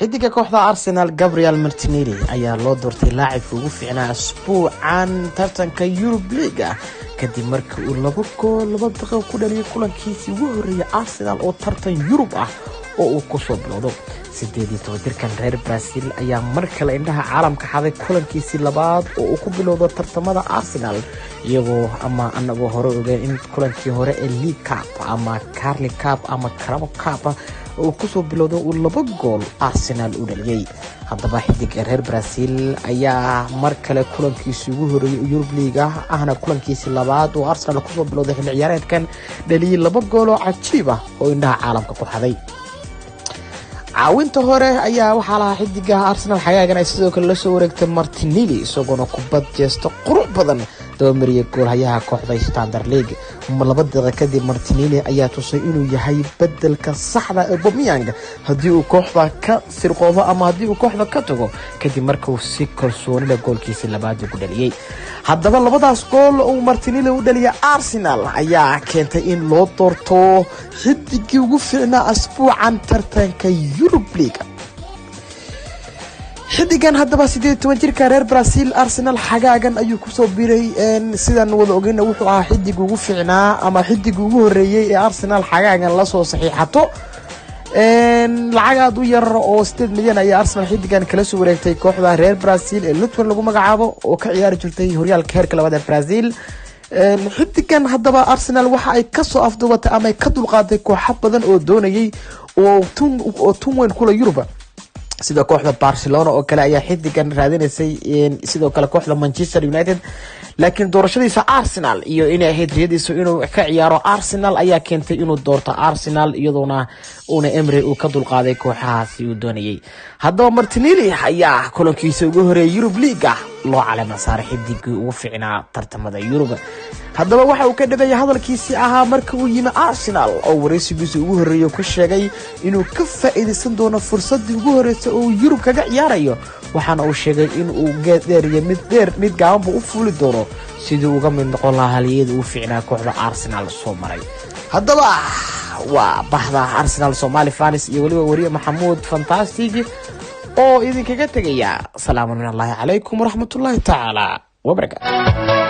xidiga kooxda Arsenal Gabriel Martinelli ayaa loo doortay laacibka ugu fiicnaa asbuucan tartanka Europe League kadib markii uu 2 daqiiqo ku dhaliyay kulankiisii ugu horeeyay Arsenal oo tartan Europe oo uu ku soo bilowdo 18 jirkan reer Brazil ayaa mar kale indhaha caalamka xaday kulankiisii labaad oo uu ku bilowdo tartamada Arsenal iyagoo ama anagu hore ogeyn in kulankii hore ee League Cup ama Carling Cup ama Carabao Cup oo ku soo bilowdo uu 2 gool Arsenal u dhaliyay haddaba xidiga reer Brazil ayaa mar kale kulankiisii ugu horeeyay Europe League ahna kulankiisii labaad oo Arsenal ku soo bilowday xilli ciyaareedkan dhaliyay 2 gool oo cajiib ah oo indhaha caalamka ku xaday caawinta hore ayaa waxa la xidiga Arsenal xagaagan ay sidoo kale la soo wareegtay Martinelli isagoo kubad jeesto qurux badan doomariye gool hayaha kooxda Standard League 2 daqiiqo kadib Martinelli ayaa tusay inuu yahay bedelka saxda ee Aubameyang hadii uu kooxda ka sirqoodo ama hadii uu kooxda ka tago kadib markuu si kalsooni leh goolkiisa labaad ku dhaliyay haddaba labadaas gool oo Martinelli u dhaliyay Arsenal ayaa keentay in loo doorto xidigii ugu fiicnaa asbuucan tartanka Europe League xidigan haddaba 18 jirka reer Brazil Arsenal xagaagan ayuu ku soo biiray sidan wada ogeyn wuxuu ahaa xidig ugu fiicnaa ama xidig ugu horeeyay ee Arsenal xagaagan la soo saxiixato lacag u yar oo 8 milyan ay Arsenal xidigan kala soo wareegtay kooxda reer Brazil ee Luton lagu magacaabo oo ka ciyaari jirtay horyaalka heerka labaad ee Brazil xidigan haddaba Arsenal waxa ay ka soo afduubatay ama ka dulqaaday kooxo badan oo doonayay oo tun weyn kula Yurub sida kooxda Barcelona oo kale ayaa xidigan raadinaysay sidoo kale kooxda Manchester United laakiin doorashadiisa Arsenal iyo inay ahayd riyadiisu inuu ka ciyaaro Arsenal ayaa keentay inuu doorto Arsenal iyadoona una Emery uu ka dulqaaday kooxahaasi uu doonayay haddaba Martinelli ayaa kulankiisa ugu horeeyay Europe League loo calaamad saaray xidigii ugu fiicnaa tartamada Europe haddaba waxa uu ka dhabeeyay hadalkiisii ahaa markii uu yimi Arsenal oo wareysigiisa ugu horeeyay ku sheegay inuu ka faa'iideysan doono fursadii ugu horeysay oo Europe kaga ciyaarayo waxaana uu sheegay in uu geedheeriyo mid gaaban u fuuli doono sidii uga mid noqon lahaa haliyada ugu fiicnaa kooxda Arsenal soo maray haddaba waa bahda Arsenal Somali fans iyo waliba wariye Maxamuud Fantastic oo idinkaga tagaya salaamu alaykum wa rahmatullahi ta'ala wa barakatuh